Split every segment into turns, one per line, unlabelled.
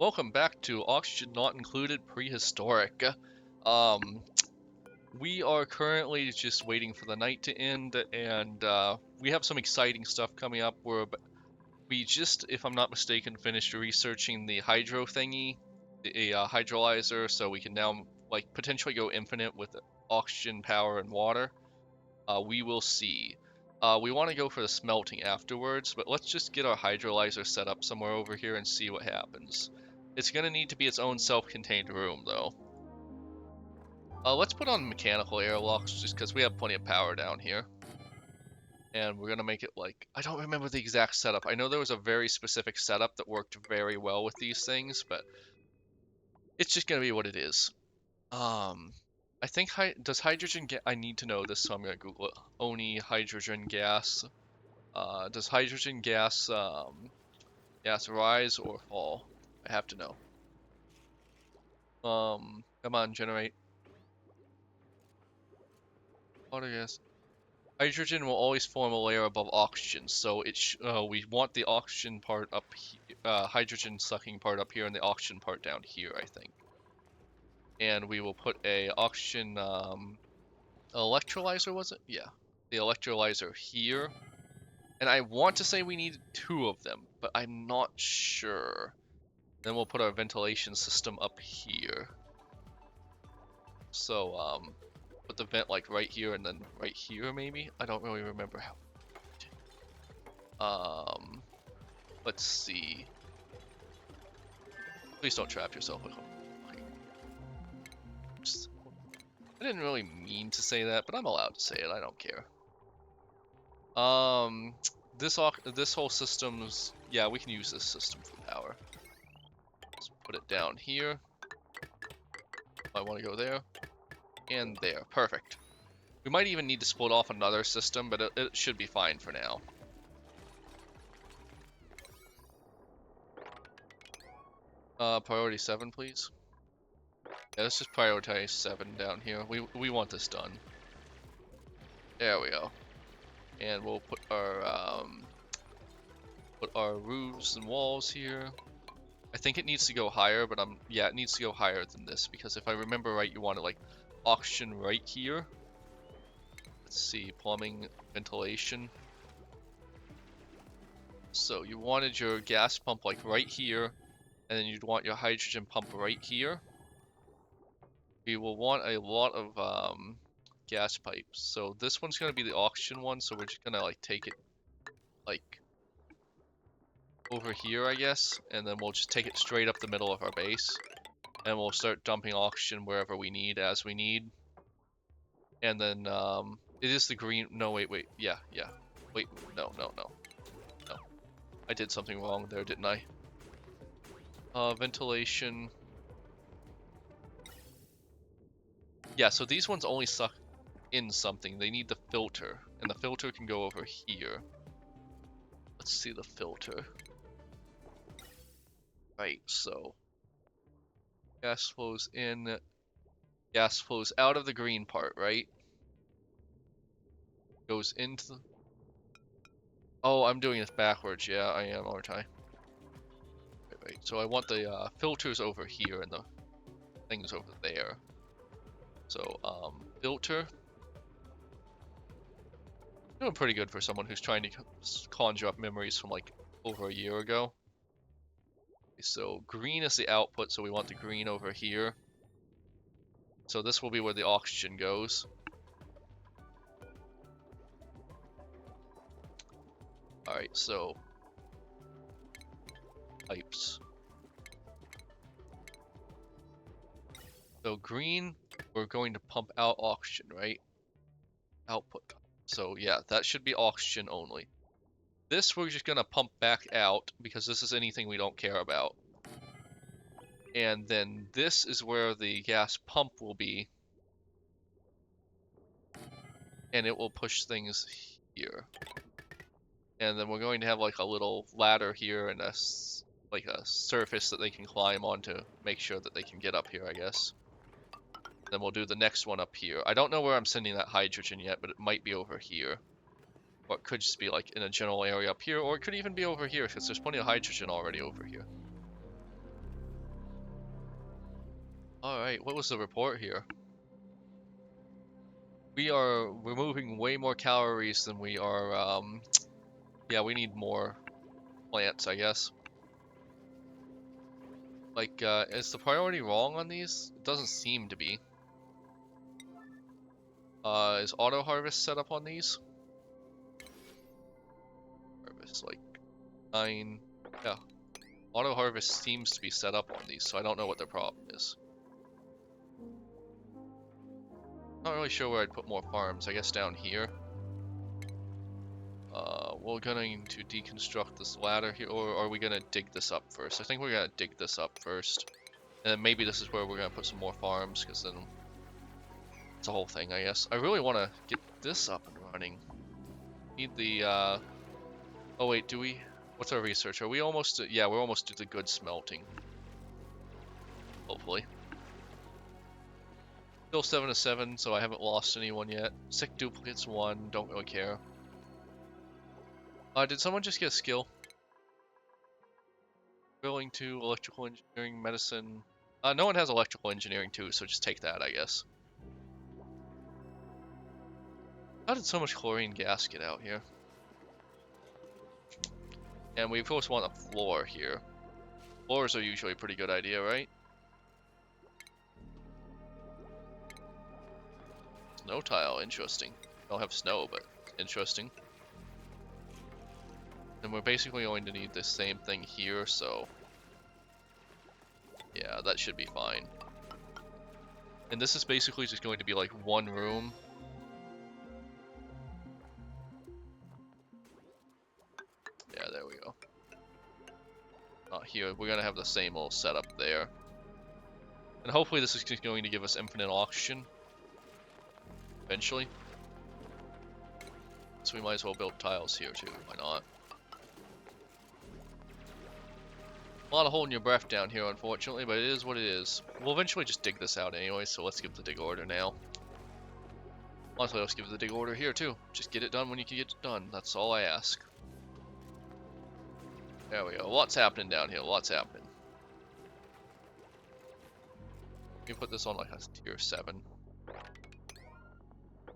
Welcome back to Oxygen Not Included Prehistoric. Um, we are currently just waiting for the night to end, and we have some exciting stuff coming up. We just, if I'm not mistaken, finished researching the hydro thingy, a hydrolyzer, so we can now like potentially go infinite with oxygen, power, and water. We will see. We want to go for the smelting afterwards, but let's just get our hydrolyzer set up somewhere over here and see what happens. It's going to need to be its own self-contained room, though. Let's put on mechanical airlocks just because we have plenty of power down here. And we're going to make it like... I don't remember the exact setup. I know there was a very specific setup that worked very well with these things, but it's just going to be what it is. I think does hydrogen gas... I need to know this, so I'm going to Google it. Oni hydrogen gas. Does hydrogen gas rise or fall? I have to know. Come on, generate. Water gas. Hydrogen will always form a layer above oxygen, so we want the oxygen part up hydrogen sucking part up here and the oxygen part down here, I think. And we will put a oxygen electrolyzer, was it? Yeah, the electrolyzer here. And I want to say we need 2 of them, but I'm not sure. Then we'll put our ventilation system up here. So, put the vent like right here and then right here maybe? I don't really remember how. Let's see. Please don't trap yourself. I didn't really mean to say that, but I'm allowed to say it. I don't care. This whole system's... Yeah, we can use this system for power. Let's put it down here. I want to go there. And there. Perfect. We might even need to split off another system, but it should be fine for now. Priority 7, please. Yeah, let's just prioritize 7 down here. We want this done. There we go. And we'll put our roofs and walls here. I think it needs to go higher, but yeah, it needs to go higher than this because if I remember right, you want it like oxygen right here. Let's see, plumbing, ventilation. So you wanted your gas pump like right here, and then you'd want your hydrogen pump right here. We will want a lot of gas pipes. So this one's gonna be the oxygen one, so we're just gonna like take it like over here, I guess, and then we'll just take it straight up the middle of our base, and we'll start dumping oxygen wherever we need as we need. And then it is the green. No, wait, yeah, wait, no. I did something wrong there, didn't I? Ventilation. Yeah, so these ones only suck in something. They need the filter, and the filter can go over here. Let's see the filter. Right, so gas flows in, gas flows out of the green part, right? Goes into the... Oh, I'm doing this backwards. Yeah, I am, aren't I? Wait. So I want the filters over here and the things over there. So, filter. Doing pretty good for someone who's trying to conjure up memories from like over a year ago. So green is the output, so we want the green over here. So this will be where the oxygen goes. Alright, so pipes. So green, we're going to pump out oxygen, right? Output. So yeah, that should be oxygen only. This we're just gonna pump back out because this is anything we don't care about. And then this is where the gas pump will be. And it will push things here. And then we're going to have like a little ladder here and like a surface that they can climb on to make sure that they can get up here, I guess. Then we'll do the next one up here. I don't know where I'm sending that hydrogen yet, but it might be over here. Or it could just be like in a general area up here, or it could even be over here, because there's plenty of hydrogen already over here. Wait, what was the report here? We are removing way more calories than we are, yeah, we need more plants, I guess. Like, is the priority wrong on these? It doesn't seem to be. Is auto harvest set up on these? Harvest, like, 9, yeah. Auto harvest seems to be set up on these, so I don't know what their problem is. Not really sure where I'd put more farms. I guess down here. We're going to deconstruct this ladder here, or are we gonna dig this up first? I think we're gonna dig this up first. And then maybe this is where we're gonna put some more farms, because then it's a whole thing, I guess. I really want to get this up and running. Need the, oh wait, do we? What's our research? Are we almost, yeah, we're almost to the good smelting. Hopefully. Still 7 to 7, so I haven't lost anyone yet. Sick duplicates 1, don't really care. Did someone just get a skill? Willing to electrical engineering, medicine. No one has electrical engineering too, so just take that, I guess. How did so much chlorine gas get out here? And we of course want a floor here. Floors are usually a pretty good idea, right? Snow tile, interesting. Don't have snow, but interesting. And we're basically going to need the same thing here, so yeah, that should be fine. And this is basically just going to be like one room. Yeah, there we go. Not here. We're gonna have the same little setup there. And hopefully this is just going to give us infinite oxygen. Eventually. So we might as well build tiles here too, why not? A lot of holding your breath down here, unfortunately, but it is what it is. We'll eventually just dig this out anyway, so let's give the dig order now. Honestly, let's give the dig order here too. Just get it done when you can get it done. That's all I ask. There we go. Lots happening down here. Lots happening. Let me put this on like a tier 7.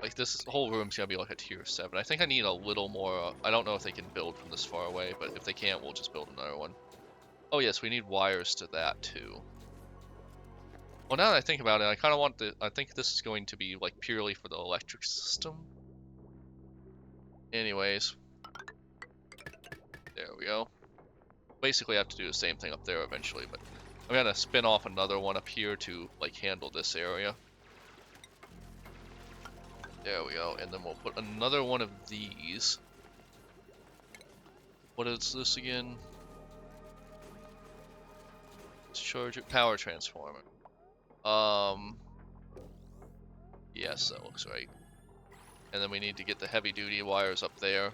Like this whole room's gonna be like a tier 7. I think I need a little more. I don't know if they can build from this far away, but if they can't, we'll just build another one. Oh yes, we need wires to that too. Well, now that I think about it, I kind of want the. I think this is going to be like purely for the electric system. Anyways, there we go. Basically, I have to do the same thing up there eventually, but I'm gonna spin off another one up here to like handle this area. There we go, and then we'll put another one of these. What is this again? Charger power transformer. Yes, that looks right. And then we need to get the heavy duty wires up there.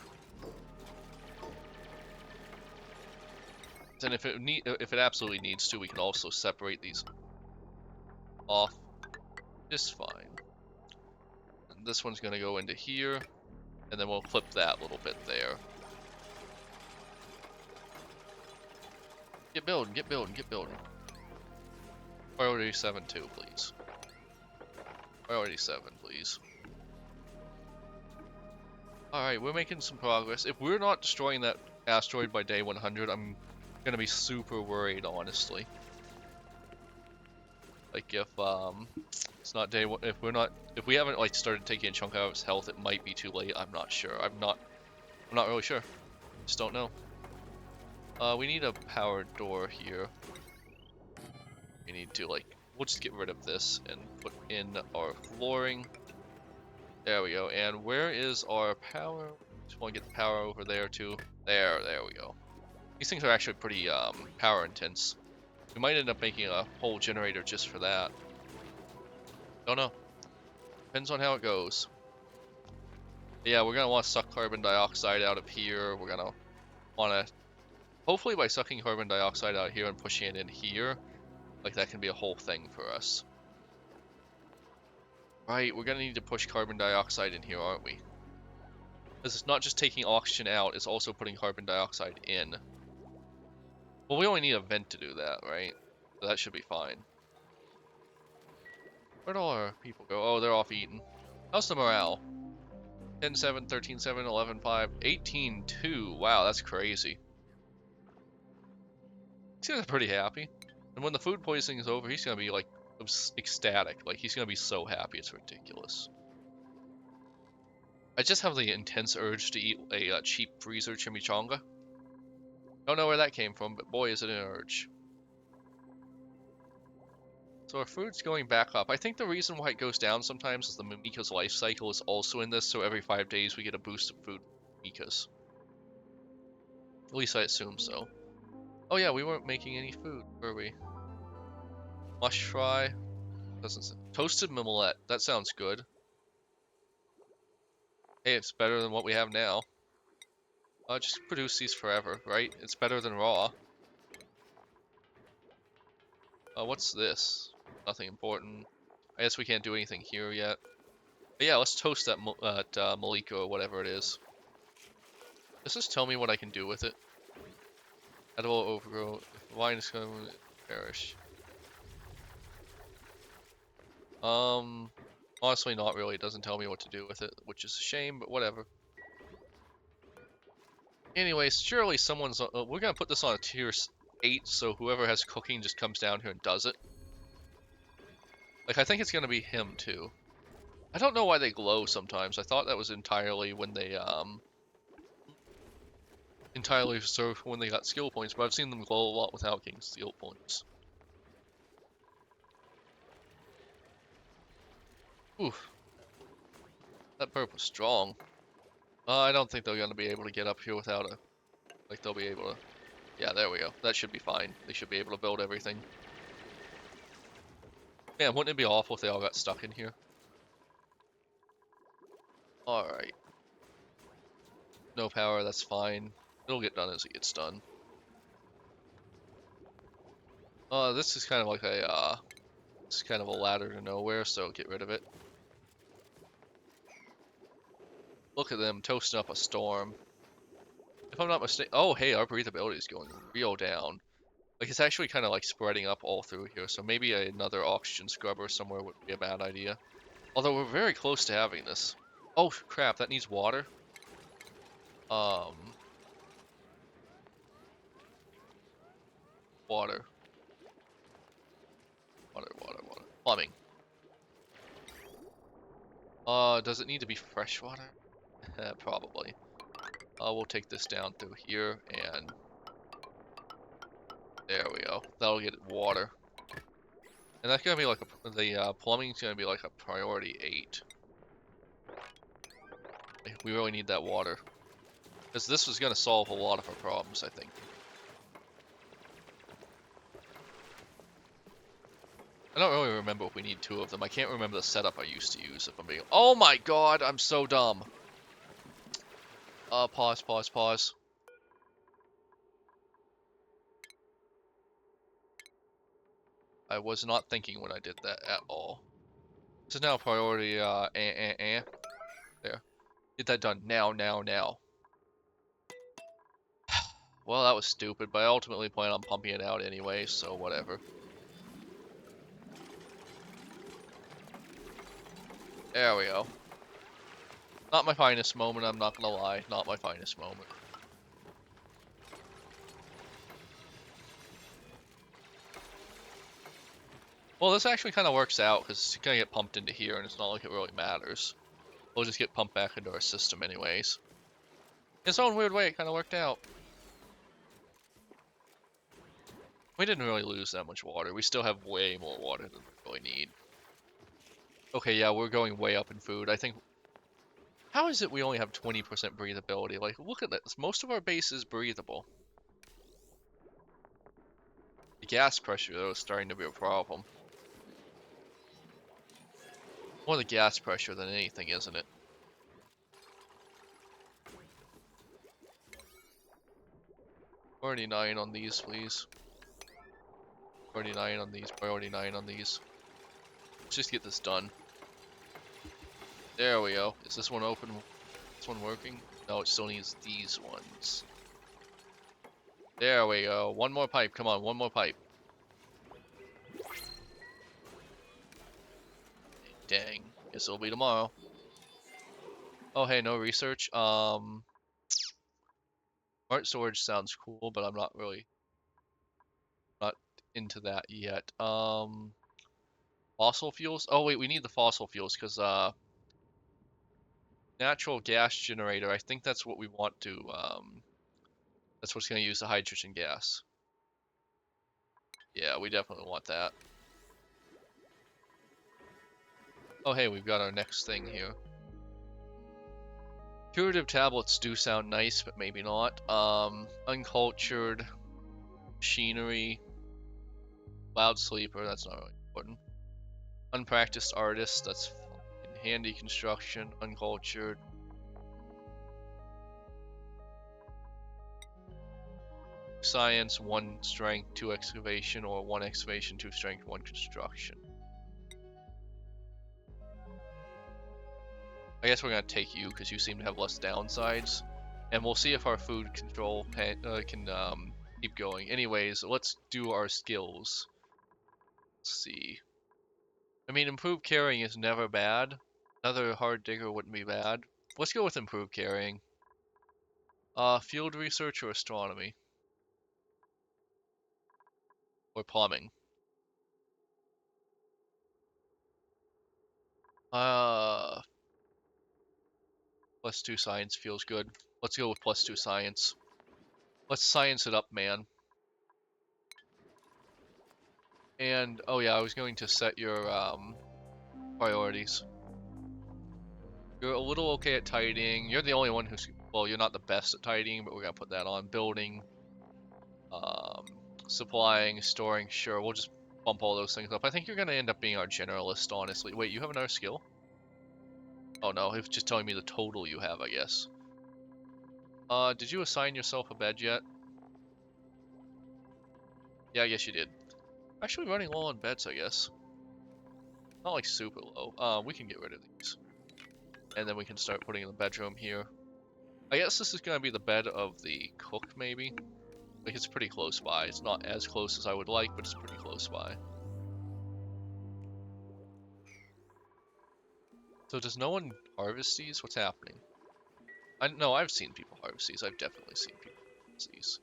And if it absolutely needs to, we can also separate these off just fine. And this one's gonna go into here, and then we'll clip that little bit there. Get building, get building, get building. Priority 7 too, please. Priority 7, please. Alright, we're making some progress. If we're not destroying that asteroid by day 100, I'm gonna be super worried, honestly. Like if it's not day one, if we haven't like started taking a chunk out of his health, it might be too late. I'm not sure. I'm not really sure. Just don't know. We need a power door here. We need to like, we'll just get rid of this and put in our flooring. There we go. And where is our power? Just want to get the power over there too. There we go. These things are actually pretty power intense. We might end up making a whole generator just for that. Don't know. Depends on how it goes. But yeah, we're gonna want to suck carbon dioxide out of here. We're gonna want to, hopefully by sucking carbon dioxide out here and pushing it in here, like that can be a whole thing for us. Right, we're gonna need to push carbon dioxide in here, aren't we? Because it's not just taking oxygen out, it's also putting carbon dioxide in. Well, we only need a vent to do that, right? So that should be fine. Where'd all our people go? Oh, they're off eating. How's the morale? 10-7, 13-7, 11-5, 18-2. Wow, that's crazy. He's gonna be pretty happy. And when the food poisoning is over, he's gonna be like ecstatic. Like he's gonna be so happy, it's ridiculous. I just have the intense urge to eat a cheap freezer chimichanga. Don't know where that came from, but boy is it an urge. So our food's going back up. I think the reason why it goes down sometimes is the Mimika's life cycle is also in this, so every 5 days we get a boost of food from Mimika's. At least I assume so. Oh yeah, we weren't making any food, were we? Mush fry. Doesn't toasted mimolette. That sounds good. Hey, it's better than what we have now. Just produce these forever, right? It's better than raw. What's this? Nothing important. I guess we can't do anything here yet. But yeah, let's toast that Malika or whatever it is. Does this tell me what I can do with it? Edible overgrow. If wine is going to perish. Honestly, not really. It doesn't tell me what to do with it, which is a shame, but whatever. Anyways, surely someone's... we're gonna put this on a tier 8, so whoever has cooking just comes down here and does it. Like, I think it's gonna be him, too. I don't know why they glow sometimes. I thought that was entirely when they, entirely serve when they got skill points, but I've seen them glow a lot without getting skill points. Oof. That burp was strong. I don't think they're gonna be able to get up here without a... Like, they'll be able to... Yeah, there we go. That should be fine. They should be able to build everything. Man, wouldn't it be awful if they all got stuck in here? Alright. No power, that's fine. It'll get done as it gets done. This is kind of like a, this is kind of a ladder to nowhere, so get rid of it. Look at them toasting up a storm. If I'm not mistaken, oh hey, our breathability is going real down. Like it's actually kind of like spreading up all through here, so maybe another oxygen scrubber somewhere would be a bad idea. Although we're very close to having this. Oh crap, that needs water. Water. Water. Plumbing. Does it need to be fresh water? Probably. We'll take this down through here, and there we go. That'll get water. And that's gonna be like the plumbing's gonna be like a priority 8. We really need that water. Because this is gonna solve a lot of our problems, I think. I don't really remember if we need 2 of them. I can't remember the setup I used to use if I'm being... Oh my god, I'm so dumb. Pause. I was not thinking when I did that at all. This is now priority, There. Get that done now. Well, that was stupid, but I ultimately plan on pumping it out anyway, so whatever. There we go. Not my finest moment, I'm not gonna lie. Not my finest moment. Well, this actually kind of works out, because it's gonna get pumped into here, and it's not like it really matters. We'll just get pumped back into our system anyways. In its own weird way, it kind of worked out. We didn't really lose that much water. We still have way more water than we really need. Okay, yeah, we're going way up in food. I think... How is it we only have 20% breathability? Like, look at this. Most of our base is breathable. The gas pressure, though, is starting to be a problem. More the gas pressure than anything, isn't it? Priority 9 on these, please. Priority 9 on these. Priority 9 on these. Let's just get this done. There we go. Is this one open? Is this one working? No, it still needs these ones. There we go. One more pipe. Come on, one more pipe. Dang. Guess it'll be tomorrow. Oh, hey, no research. Smart storage sounds cool, but I'm not into that yet. Fossil fuels? Oh, wait, we need the fossil fuels because, natural gas generator, I think that's what we want to, that's what's going to use the hydrogen gas. Yeah, we definitely want that. Oh, hey, we've got our next thing here. Curative tablets do sound nice, but maybe not. Uncultured machinery, loud sleeper, that's not really important. Unpracticed artist, that's handy construction, uncultured. Science, 1 strength, 2 excavation, or 1 excavation, 2 strength, 1 construction. I guess we're gonna take you because you seem to have less downsides, and we'll see if our food control can keep going. Anyways, let's do our skills. Let's see. I mean, improved carrying is never bad. Another hard digger wouldn't be bad. Let's go with improved carrying. Field research or astronomy? Or plumbing? Uh, +2 science feels good. Let's go with +2 science. Let's science it up, man. And, oh yeah, I was going to set your, priorities. You're a little okay at tidying. You're the only one who's, well, you're not the best at tidying, but we're gonna put that on. Building, um, supplying, storing, sure, we'll just bump all those things up. I think you're gonna end up being our generalist, honestly. Wait, you have another skill? Oh no, it's just telling me the total you have, I guess. Did you assign yourself a bed yet? Yeah, I guess you did. Actually running low on beds, I guess. Not like super low. We can get rid of these. And then we can start putting in the bedroom here. I guess this is gonna be the bed of the cook, maybe? Like, it's pretty close by. It's not as close as I would like, but it's pretty close by. So does no one harvest these? What's happening? No, I've seen people harvest these. I've definitely seen people harvest these.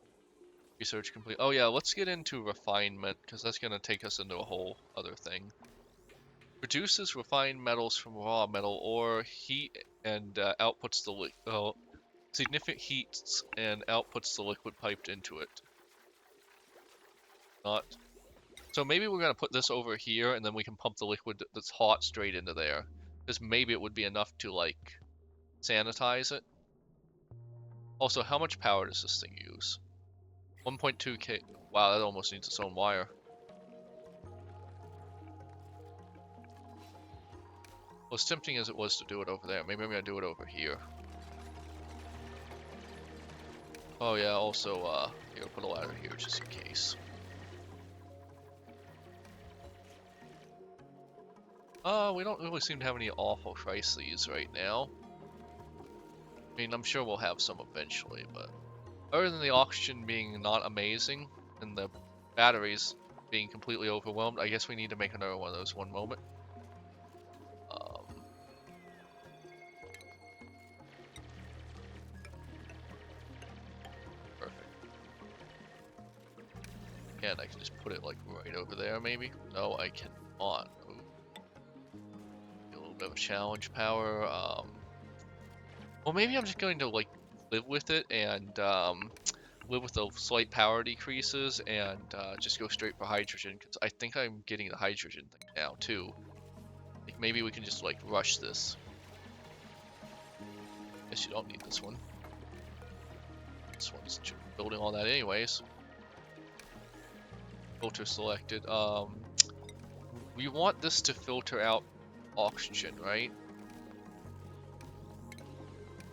Research complete. Oh yeah, let's get into refinement, because that's gonna take us into a whole other thing. Produces refined metals from raw metal or heat and outputs the significant heats and outputs the liquid piped into it. Not. So maybe we're gonna put this over here, and then we can pump the liquid that's hot straight into there, because maybe it would be enough to like sanitize it. Also, how much power does this thing use? 1.2 k. Wow, that almost needs its own wire. Well, as tempting as it was to do it over there, maybe I'm gonna do it over here. Oh yeah, also, here, put a ladder here just in case. We don't really seem to have any awful crises right now. I mean, I'm sure we'll have some eventually, but other than the oxygen being not amazing and the batteries being completely overwhelmed, I guess we need to make another one of those one moment. Perfect. And I can just put it like right over there, maybe? No, I cannot. Ooh. A little bit of a challenge power. Well, maybe I'm just going to like live with it and live with the slight power decreases and just go straight for hydrogen, because I think I'm getting the hydrogen thing now too. Like maybe we can just like rush this. Guess you don't need this one. This one's building all that anyways. Filter selected. We want this to filter out oxygen, right?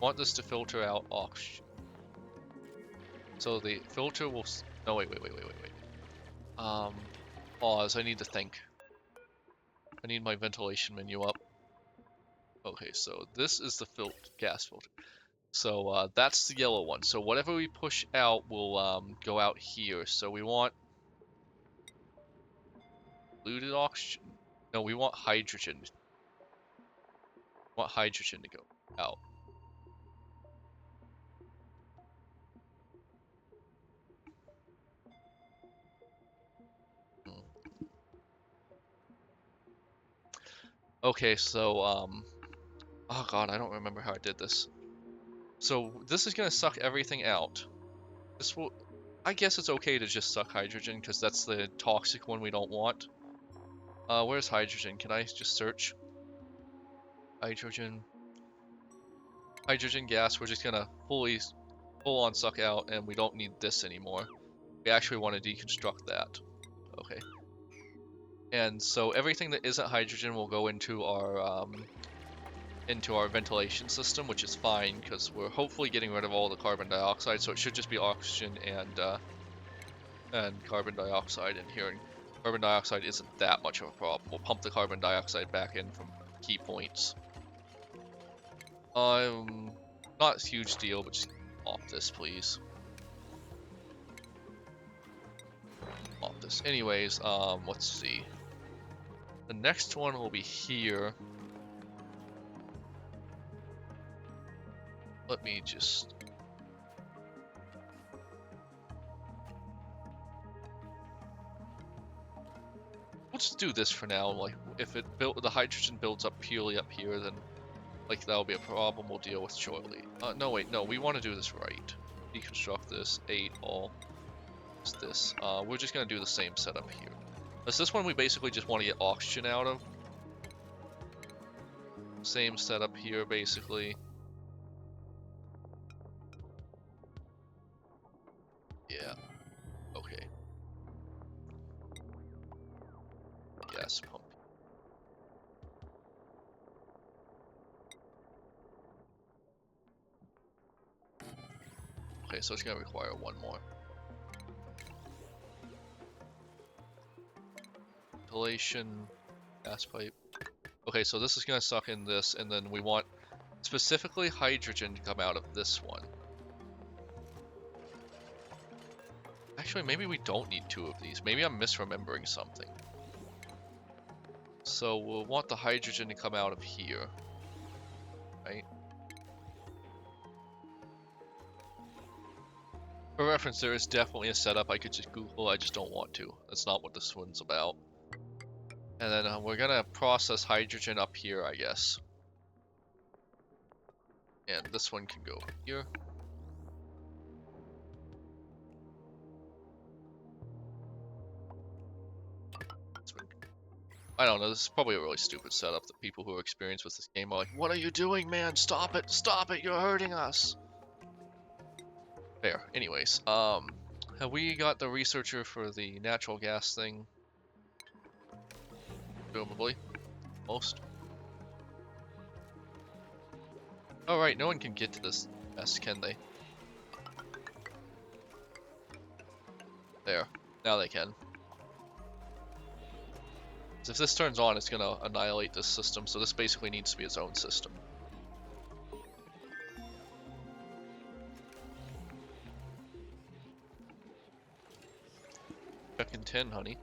Want this to filter out oxygen. So the filter will. No, wait. Pause. I need to think. I need my ventilation menu up. Okay, so this is the gas filter. So that's the yellow one. So whatever we push out will go out here. So we want diluted oxygen. No, we want hydrogen. want hydrogen to go out. Okay, so, oh god, I don't remember how I did this. So, this is gonna suck everything out. This will... I guess it's okay to just suck hydrogen, because that's the toxic one we don't want. Where's hydrogen? Can I just search? Hydrogen. Hydrogen gas, we're just gonna full on suck out, and we don't need this anymore. We actually want to deconstruct that. Okay. And so everything that isn't hydrogen will go into our ventilation system, which is fine because we're hopefully getting rid of all the carbon dioxide. So it should just be oxygen and carbon dioxide in here. And carbon dioxide isn't that much of a problem. We'll pump the carbon dioxide back in from key points. Not a huge deal, but just off this, please. Off this. Anyways, let's see. The next one will be here. Let me just... We'll just do this for now. Like, if the hydrogen builds up purely up here, then like that'll be a problem we'll deal with shortly. No, wait, no, we want to do this right. Deconstruct this, 8 all. What's this? We're just gonna do the same setup here. This one we basically just want to get oxygen out of. Same setup here, basically. Yeah. Okay. Gas pump. Okay, so it's gonna require one more. Ventilation, gas pipe. Okay, so this is gonna suck in this, and then we want specifically hydrogen to come out of this one. Actually, maybe we don't need 2 of these. Maybe I'm misremembering something. So we'll want the hydrogen to come out of here, right? For reference, there is definitely a setup I could just Google. I just don't want to. That's not what this one's about. And then we're gonna process hydrogen up here, I guess. And this one can go here. I don't know, this is probably a really stupid setup that people who are experienced with this game are like, what are you doing, man? Stop it, you're hurting us. There, anyways, have we got the researcher for the natural gas thing? Presumably. Most. Oh right, no one can get to this mess, can they? There, now they can. If this turns on, it's gonna annihilate this system, so this basically needs to be its own system. Check in 10, honey.